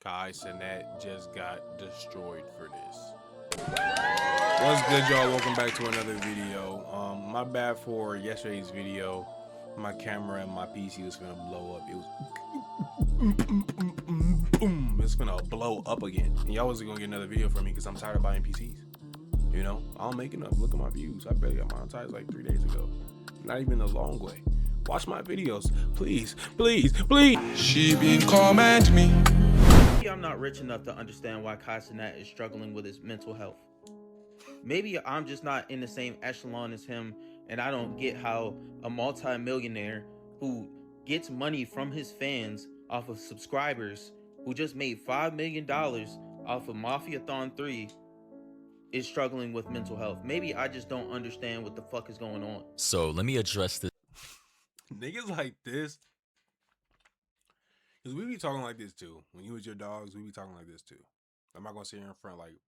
Kaicenat just got destroyed for this. What's good, y'all? Welcome back to another video. My bad for yesterday's video. My camera and my PC was gonna blow up. It was it's gonna blow up again. And y'all wasn't gonna get another video from me because I'm tired of buying PCs. You know, I'm making up. Look at my views. I barely got monetized like 3 days ago. Not even a long way. Watch my videos, please, please, please. She been comment me. Maybe I'm not rich enough to understand why kaicenat is struggling with his mental health. Maybe I'm just not in the same echelon as him, and I don't get how a multi-millionaire who gets money from his fans off of subscribers, who just made $5 million off of Mafiathon 3, is struggling with mental health. Maybe I just don't understand what the fuck is going on. So let me address this. Niggas like this, because we be talking like this too. When you with your dogs, we be talking like this too. I'm not gonna sit here in front like,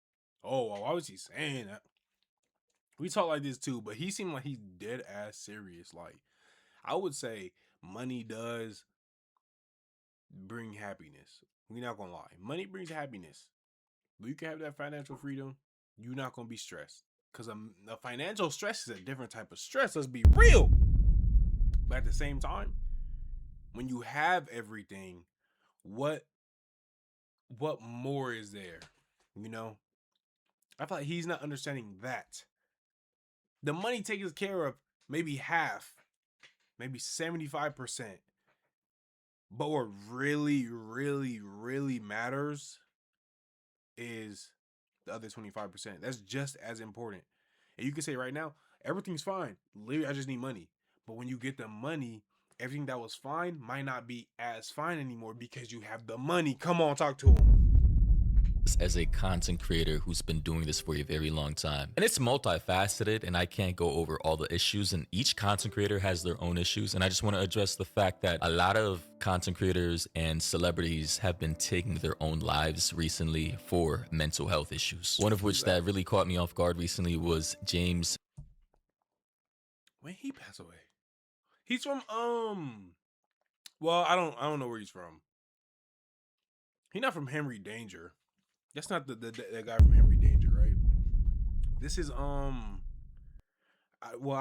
oh, well, why was he saying that? We talk like this too, but he seemed like he's dead ass serious. Like, I would say money does bring happiness. We not gonna lie. Money brings happiness. But you can have that financial freedom, you're not gonna be stressed. Because a financial stress is a different type of stress. Let's be real. But at the same time, when you have everything, what more is there? You know? I feel like he's not understanding that. The money takes care of maybe half, maybe 75%. But what really, really, really matters is the other 25%. That's just as important. And you can say right now, everything's fine. Literally, I just need money. But when you get the money, everything that was fine might not be as fine anymore because you have the money. Come on, talk to him. As a content creator who's been doing this for a very long time, and it's multifaceted, and I can't go over all the issues, and each content creator has their own issues. And I just want to address the fact that a lot of content creators and celebrities have been taking their own lives recently for mental health issues. One of which that really caught me off guard recently was James. When he passed away, he's from well, I don't know where he's from. He's not from Henry Danger. That's not the guy from Henry Danger, right? This is I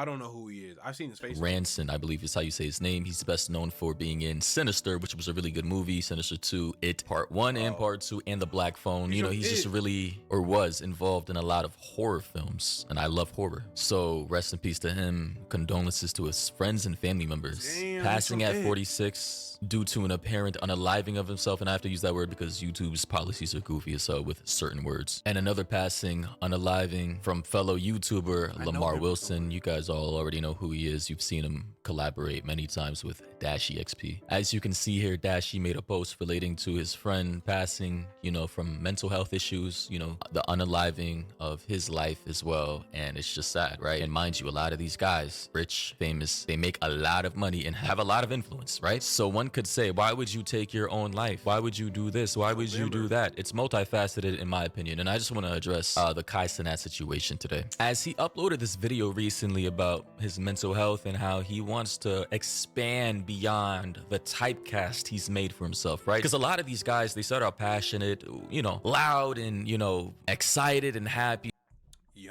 don't know who he is. I've seen his face. Ranson, I believe is how you say his name. He's best known for being in Sinister, which was a really good movie. Sinister 2, It Part 1 and Part 2, and The Black Phone. You know, he's just really, or was involved in a lot of horror films, and I love horror. So rest in peace to him. Condolences to his friends and family members. Damn, passing at 46 due to an apparent unaliving of himself, and I have to use that word because YouTube's policies are goofy as hell with certain words. And another passing, unaliving, from fellow YouTuber Lamar Wilson. You guys all already know who he is. You've seen him collaborate many times with DashieXP. As you can see here, Dashie made a post relating to his friend passing, you know, from mental health issues, you know, the unaliving of his life as well. And it's just sad, right? And mind you, a lot of these guys, rich, famous, they make a lot of money and have a lot of influence, right? So one could say, why would you take your own life? Why would you do this? Why would you do that? It's multifaceted in my opinion. And I just want to address the kaicenat situation today. As he uploaded this video recently about his mental health and how he wants to expand beyond the typecast he's made for himself, right? Because a lot of these guys, they start out passionate, you know, loud and, you know, excited and happy.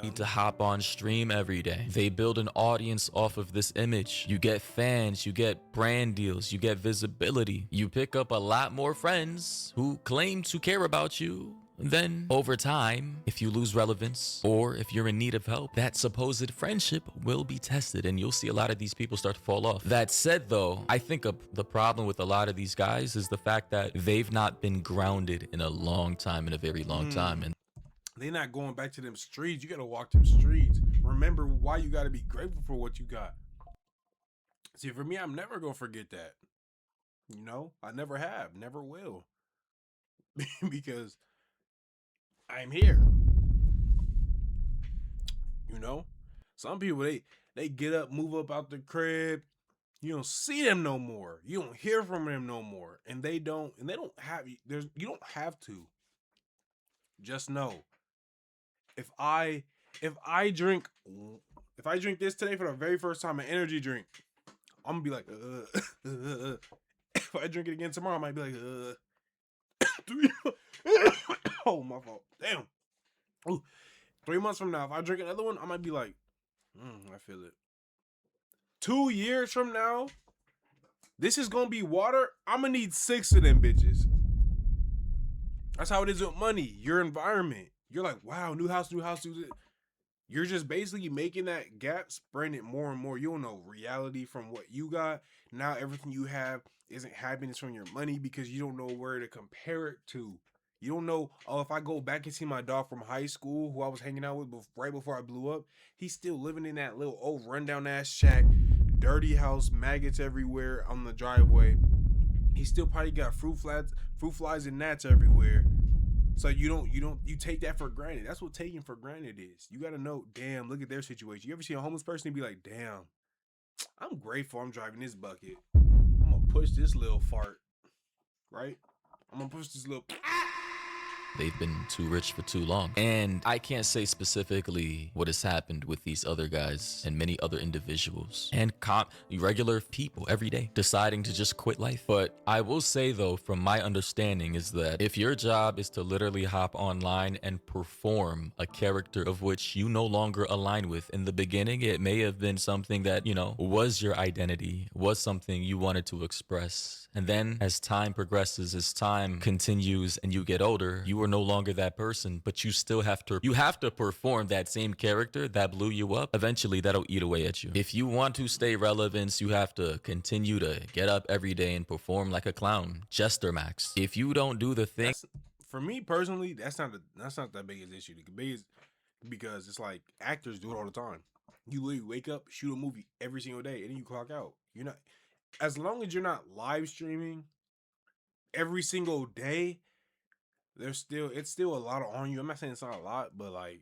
Need to hop on stream every day. They build an audience off of this image. You get fans, you get brand deals, you get visibility. You pick up a lot more friends who claim to care about you. Then, over time, if you lose relevance or if you're in need of help, that supposed friendship will be tested and you'll see a lot of these people start to fall off. That said, though, I think the problem with a lot of these guys is the fact that they've not been grounded in a long time, in a very long time. And they're not going back to them streets. You got to walk them streets. Remember why you got to be grateful for what you got. See, for me, I'm never going to forget that. You know, I never have, never will. Because I'm here. You know, some people, they get up, move up out the crib. You don't see them no more. You don't hear from them no more. And they don't have, you don't have to. Just know. If I drink this today for the very first time, an energy drink, I'm gonna be like, if I drink it again tomorrow, I might be like, Oh, my fault. Damn. Ooh, 3 months from now, if I drink another one, I might be like, I feel it. 2 years from now, this is gonna be water. I'm gonna need 6 of them bitches. That's how it is with money. Your environment. You're like, wow, new house, new house, new. You're just basically making that gap, spreading it more and more. You don't know reality from what you got. Now everything you have isn't happiness from your money because you don't know where to compare it to. You don't know, oh, if I go back and see my dog from high school who I was hanging out with right before I blew up, he's still living in that little old rundown ass shack, dirty house, maggots everywhere on the driveway. He still probably got fruit flies and gnats everywhere. So you take that for granted. That's what taking for granted is. You gotta know, damn, look at their situation. You ever see a homeless person and be like, damn, I'm grateful I'm driving this bucket. I'm gonna push this little fart, right? I'm gonna push this little. They've been too rich for too long. And I can't say specifically what has happened with these other guys and many other individuals and regular people every day deciding to just quit life. But I will say though, from my understanding is that if your job is to literally hop online and perform a character of which you no longer align with in the beginning, it may have been something that, you know, was your identity, was something you wanted to express. And then as time progresses, as time continues and you get older, you are no longer that person, but you still have to perform that same character that blew you up. Eventually that'll eat away at you. If you want to stay relevant, you have to continue to get up every day and perform like a clown. Jester Max. If you don't do the thing, For me personally, that's not that biggest issue. The biggest, because it's like actors do it all the time. You literally wake up, shoot a movie every single day, and then you clock out. You're not, as long as you're not live streaming every single day, it's still a lot on you. I'm not saying it's not a lot, but like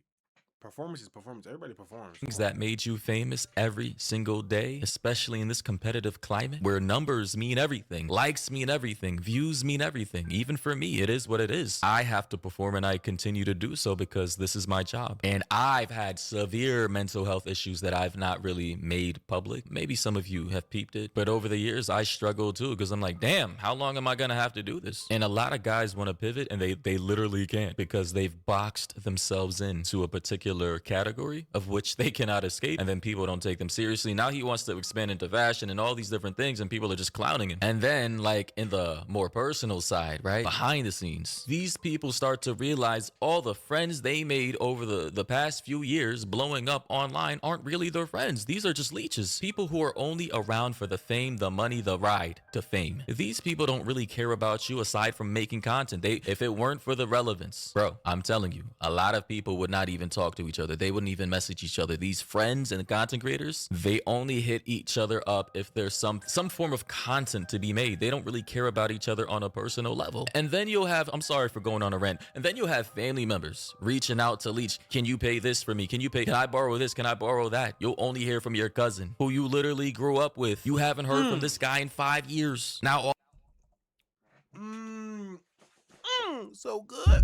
performance is performance. Everybody performs. things that made you famous every single day, especially in this competitive climate where numbers mean everything, likes mean everything, views mean everything. Even for me, it is what it is. I have to perform and I continue to do so because this is my job. And I've had severe mental health issues that I've not really made public. Maybe some of you have peeped it, but over the years I struggle too because I'm like, damn, how long am I gonna have to do this? And a lot of guys want to pivot and they literally can't because they've boxed themselves into a particular category of which they cannot escape, and then people don't take them seriously. Now he wants to expand into fashion and all these different things, and people are just clowning him. And then, like, in the more personal side, right, behind the scenes, these people start to realize all the friends they made over the past few years blowing up online aren't really their friends. These are just leeches, people who are only around for the fame, the money, the ride to fame. These people don't really care about you aside from making content. If it weren't for the relevance, bro, I'm telling you, a lot of people would not even talk to each other. They wouldn't even message each other. These friends and content creators, they only hit each other up if there's some form of content to be made. They don't really care about each other on a personal level. And then you'll have, I'm sorry for going on a rant, and then you'll have family members reaching out to leech. Can you pay this for me? Can I borrow this? Can I borrow that? You'll only hear from your cousin who you literally grew up with. You haven't heard from this guy in 5 years. Now, so good.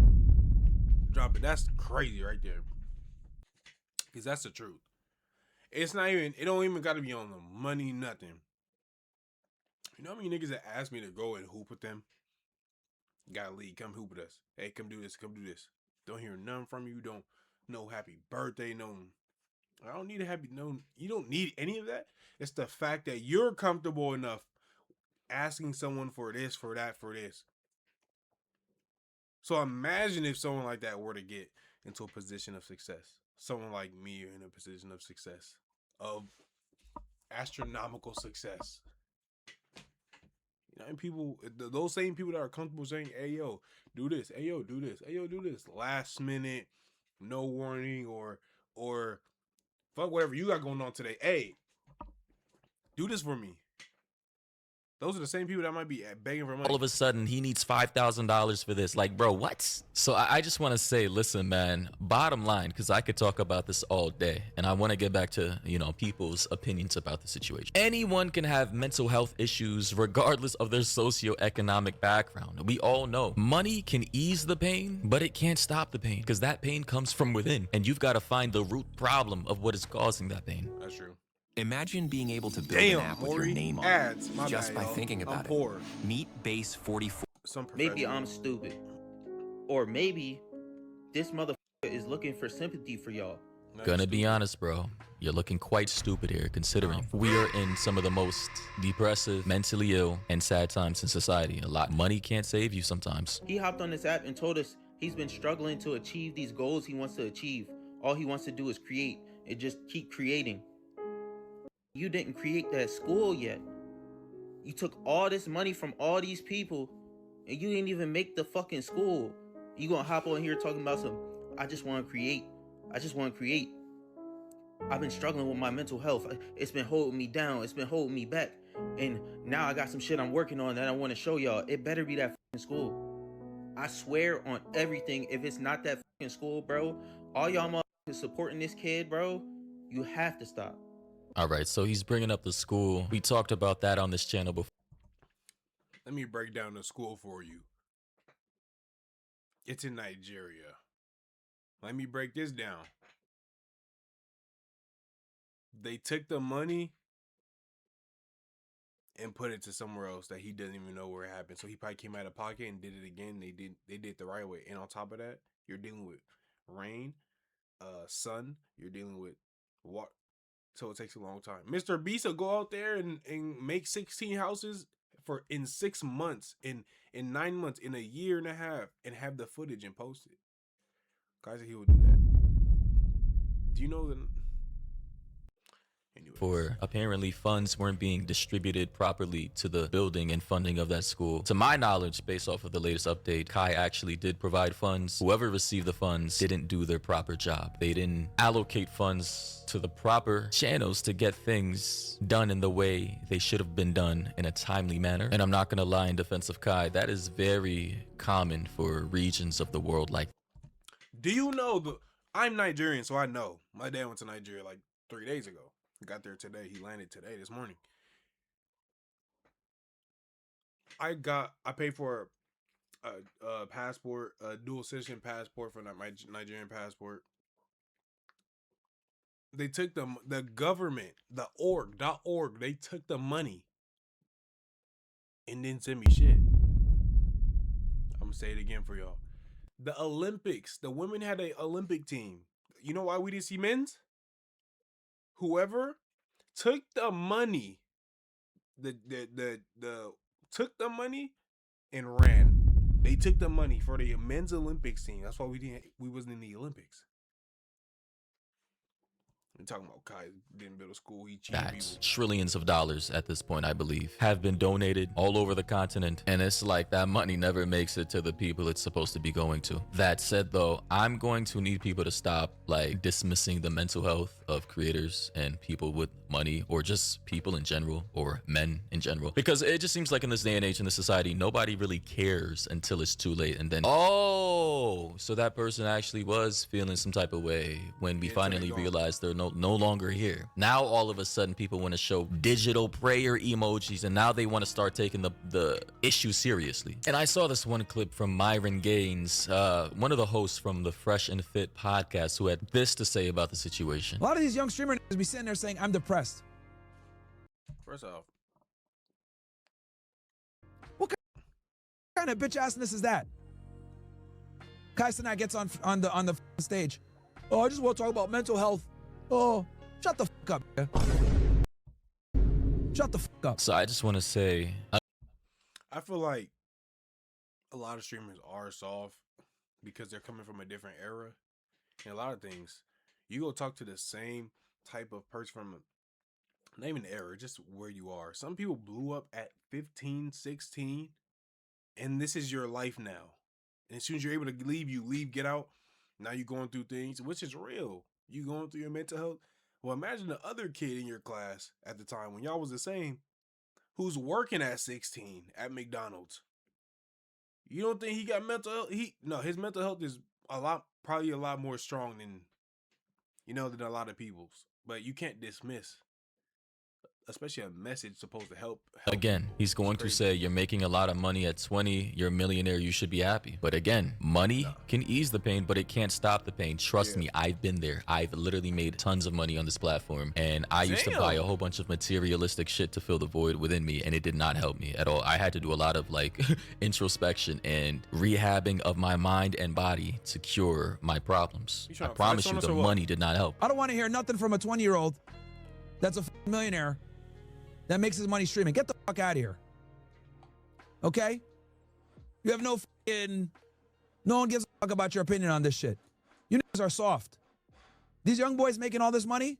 Drop it. That's crazy right there. Because that's the truth. It don't even got to be on the money, nothing. You know how many niggas that asked me to go and hoop with them? Gotta leave, come hoop with us. Hey, come do this, come do this. Don't hear none from you. Don't, no happy birthday, no. I don't need a happy, no, you don't need any of that. It's the fact that you're comfortable enough asking someone for this, for that, for this. So imagine if someone like that were to get into a position of success. Someone like me in a position of success, of astronomical success. You know, and people, those same people that are comfortable saying, hey, yo, do this. Hey, yo, do this. Hey, yo, do this. Last minute, no warning, or fuck whatever you got going on today. Hey, do this for me. Those are the same people that might be begging for money. all of a sudden, he needs $5,000 for this. Like, bro, what? So I just want to say, listen, man, bottom line, because I could talk about this all day, and I want to get back to, you know, people's opinions about the situation. Anyone can have mental health issues regardless of their socioeconomic background. We all know money can ease the pain, but it can't stop the pain because that pain comes from within, and you've got to find the root problem of what is causing that pain. That's true. Imagine being able to build an app with your name on it ads, just bad, by y'all. thinking I'm about poor. it. Meet Base 44. Some Maybe professional. I'm stupid, Or maybe this motherfucker is looking for sympathy for y'all. No, Gonna be honest, bro. You're looking quite stupid here, considering we are in some of the most depressive, mentally ill, and sad times in society. A lot money can't save you sometimes. He hopped on this app and told us he's been struggling to achieve these goals he wants to achieve. All he wants to do is create and just keep creating. You didn't create that school yet. You took all this money from all these people and you didn't even make the fucking school. You gonna hop on here talking about some, I just want to create. I just want to create. I've been struggling with my mental health. It's been holding me down. It's been holding me back. And now I got some shit I'm working on that I want to show y'all. It better be that fucking school. I swear on everything, if it's not that fucking school, bro, all y'all motherfuckers supporting this kid, bro, you have to stop. All right, so he's bringing up the school. We talked about that on this channel before. Let me break down the school for you. It's in Nigeria. Let me break this down. They took the money and put it to somewhere else that he doesn't even know where it happened. So he probably came out of pocket and did it again. They did the right way. And on top of that, you're dealing with rain, sun, you're dealing with water. So it takes a long time. Mr. Beast will go out there and make 16 houses in 6 months, in 9 months, in a year and a half, and have the footage and post it. Guys, he will do that. Do you know the... Anyways. For apparently funds weren't being distributed properly to the building and funding of that school. To my knowledge, based off of the latest update, Kai actually did provide funds. Whoever received the funds didn't do their proper job. They didn't allocate funds to the proper channels to get things done in the way they should have been done in a timely manner. And I'm not gonna lie, in defense of Kai, that is very common for regions of the world like. Do you know I'm Nigerian, so I know. My dad went to Nigeria like 3 days ago. He got there today. He landed today, this morning. I paid for a passport, a dual citizen passport for my Nigerian passport. They took the government, the org, they took the money and didn't send me shit. I'm gonna say it again for y'all. The Olympics, the women had an Olympic team. You know why we didn't see men's? Whoever took the money, took the money and ran. They took the money for the men's Olympics team. That's why we wasn't in the Olympics. I'm talking about Kai didn't build a school. He cheated people. Trillions of dollars at this point, I believe, have been donated all over the continent. And it's like that money never makes it to the people it's supposed to be going to. That said, though, I'm going to need people to stop like dismissing the mental health of creators and people with money, or just people in general, or men in general. Because it just seems like in this day and age in this society, nobody really cares until it's too late. And then, oh, so that person actually was feeling some type of way when we finally realized they're no longer here. Now all of a sudden people want to show digital prayer emojis, and now they want to start taking the issue seriously. And I saw this one clip from Myron Gaines, one of the hosts from the Fresh and Fit podcast, who had this to say about the situation. A lot of these young streamers be sitting there saying, I'm depressed. First off, what kind of bitch assness is that? Kaicenat gets on the stage. Oh, I just want to talk about mental health. Oh, shut the fuck up. Yeah. Shut the fuck up. So I just want to say, I feel like a lot of streamers are soft because they're coming from a different era. And a lot of things, you go talk to the same type of person from not even the era, just where you are. Some people blew up at 15, 16, and this is your life now. And as soon as you're able to leave, you leave, get out. Now you're going through things, which is real. You going through your mental health. Well, imagine the other kid in your class at the time when y'all was the same, who's working at 16 at McDonald's. You don't think he got mental health? No, his mental health is probably a lot more strong than, than a lot of people's. But you can't dismiss especially a message supposed to help Again, he's going to say you're making a lot of money at 20, you're a millionaire, you should be happy. But again, money can ease the pain, but it can't stop the pain. Trust me, I've been there. I've literally made tons of money on this platform, and I used to buy a whole bunch of materialistic shit to fill the void within me, and it did not help me at all. I had to do a lot of like introspection and rehabbing of my mind and body to cure my problems. I promise you, the money did not help. I don't want to hear nothing from a 20-year-old that's a millionaire that makes his money streaming. Get the fuck out of here. Okay? You have no one gives a fuck about your opinion on this shit. You niggas are soft. These young boys making all this money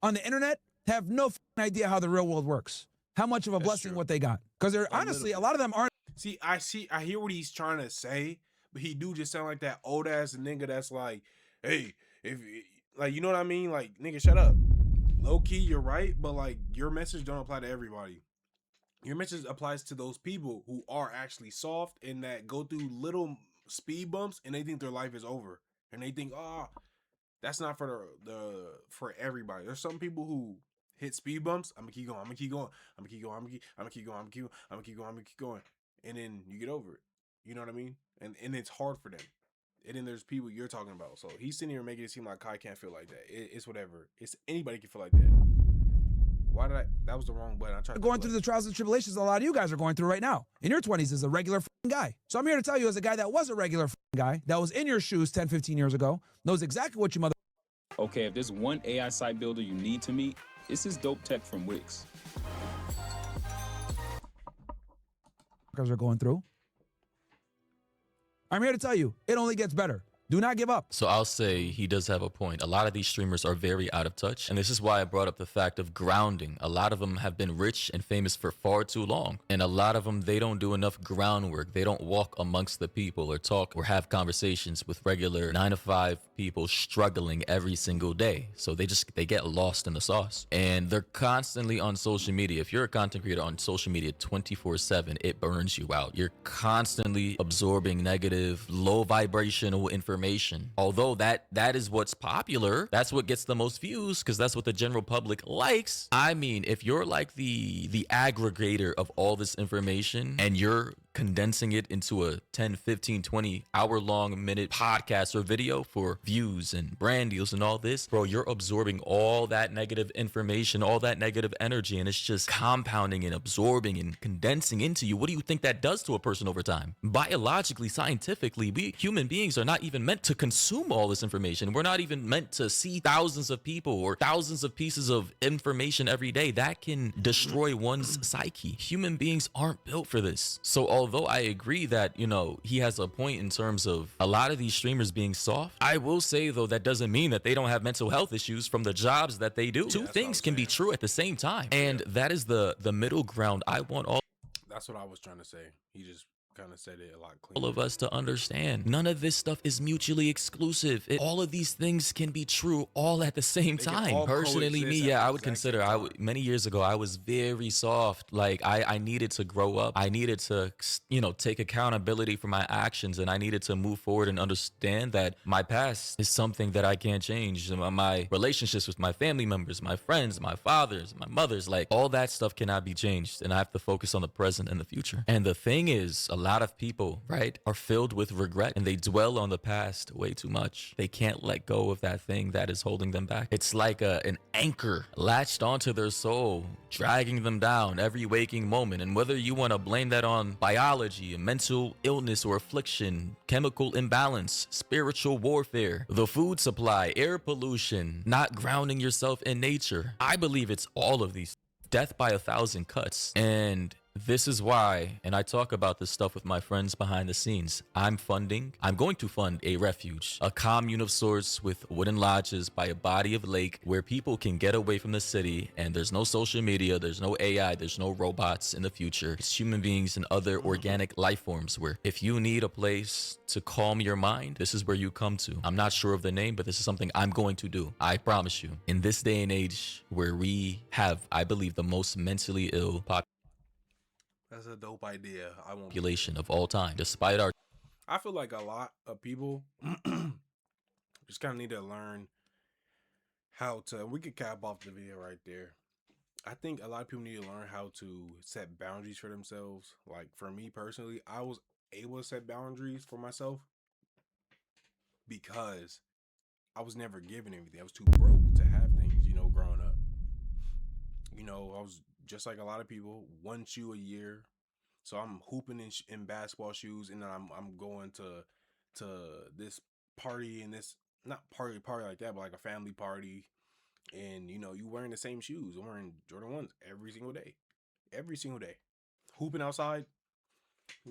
on the internet have no idea how the real world works. How much of a blessing what they got. Because they're honestly, a lot of them aren't. I hear what he's trying to say, but he do just sound like that old ass nigga that's like, hey, if like, you know what I mean? Like, nigga, shut up. Low key, you're right, but like your message don't apply to everybody. Your message applies to those people who are actually soft and that go through little speed bumps and they think their life is over. And they think, oh, that's not for for everybody. There's some people who hit speed bumps. I'm gonna keep going. I'm gonna keep going. I'm gonna keep going. I'm gonna keep going. I'm gonna keep going. I'm gonna keep going. I'm gonna keep going. And then you get over it. You know what I mean? And it's hard for them. And then there's people you're talking about. So he's sitting here making it seem like Kai can't feel like that. It's whatever. It's anybody can feel like that. Why did that was the wrong button. I tried going through the trials and tribulations a lot of you guys are going through right now. In your 20s as a regular guy. So I'm here to tell you as a guy that was a regular guy, that was in your shoes 10, 15 years ago, knows exactly what you mother. Okay, if there's one AI site builder you need to meet, it's this dope tech from Wix. Are going through. I'm here to tell you, it only gets better. Do not give up. So I'll say he does have a point. A lot of these streamers are very out of touch. And this is why I brought up the fact of grounding. A lot of them have been rich and famous for far too long. And a lot of them, they don't do enough groundwork. They don't walk amongst the people or talk or have conversations with regular 9-to-5 people struggling every single day. So they get lost in the sauce. And they're constantly on social media. If you're a content creator on social media 24/7, it burns you out. You're constantly absorbing negative, low vibrational information. Although that is what's popular, that's what gets the most views because that's what the general public likes. I mean, if you're like the aggregator of all this information and you're condensing it into a 10, 15, 20 hour long minute podcast or video for views and brand deals and all this, bro, you're absorbing all that negative information, all that negative energy, and it's just compounding and absorbing and condensing into you. What do you think that does to a person over time? Biologically, scientifically, we human beings are not even meant to consume all this information. We're not even meant to see thousands of people or thousands of pieces of information every day. That can destroy one's psyche. Human beings aren't built for this. So although I agree that, you know, he has a point in terms of a lot of these streamers being soft, I will say though that doesn't mean that they don't have mental health issues from the jobs that they do. Two things can be true at the same time. And that is the middle ground I want all. That's what I was trying to say. He just kind of said it a lot cleaner. All of us to understand. None of this stuff is mutually exclusive. All of these things can be true all at the same time. Personally, me, yeah, I would consider, many years ago, I was very soft. Like I needed to grow up. I needed to, you know, take accountability for my actions, and I needed to move forward and understand that my past is something that I can't change. My relationships with my family members, my friends, my fathers, my mothers, like all that stuff cannot be changed. And I have to focus on the present and the future. And the thing is, a lot of people, right, are filled with regret and they dwell on the past way too much. They can't let go of that thing that is holding them back. It's like an anchor latched onto their soul, dragging them down every waking moment. And whether you want to blame that on biology, mental illness or affliction, chemical imbalance, spiritual warfare, the food supply, air pollution, not grounding yourself in nature, I believe it's all of these. Death by 1,000 cuts. And this is why, and I talk about this stuff with my friends behind the scenes, I'm going to fund a refuge, a commune of sorts with wooden lodges by a body of lake where people can get away from the city and there's no social media, there's no AI, there's no robots in the future. It's human beings and other organic life forms where if you need a place to calm your mind, this is where you come to. I'm not sure of the name, but this is something I'm going to do. I promise you. In this day and age where we have, I believe, the most mentally ill population. That's a dope idea. Population of all time, despite our. I feel like a lot of people just kind of need to learn how to. We could cap off the video right there. I think a lot of people need to learn how to set boundaries for themselves. Like for me personally, I was able to set boundaries for myself because I was never given anything. I was too broke to have things, growing up. I was just like a lot of people, one shoe a year. So I'm hooping in basketball shoes, and then I'm going to this party, and this not party like that, but like a family party, and you wearing the same shoes. I'm wearing Jordan 1s every single day, hooping outside,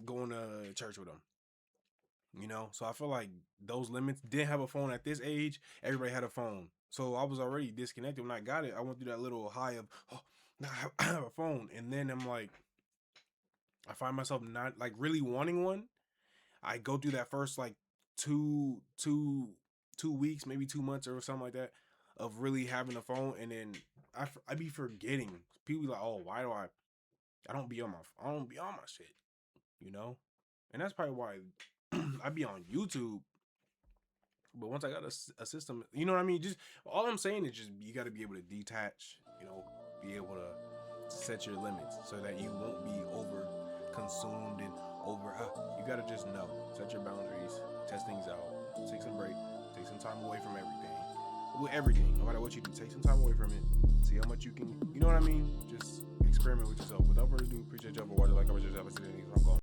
going to church with them. So I feel like those limits. Didn't have a phone at this age. Everybody had a phone, so I was already disconnected. When I got it, I went through that little high of, oh, now I have a phone, and then I'm like, I find myself not like really wanting one. I go through that first like two weeks, maybe 2 months or something like that, of really having a phone, and then I be forgetting. People be like, oh, why do I don't be on my shit, and that's probably why I be on YouTube. But once I got a system, you know what I mean? Just all I'm saying is just you got to be able to detach, be able to set your limits so that you won't be over consumed and over. You got to just know, set your boundaries, test things out, take some break, take some time away from everything. With everything, no matter what you do, take some time away from it. See how much you can, you know what I mean? Just experiment with yourself. Without further ado, appreciate y'all for watching. Like, comment, share, I'm going.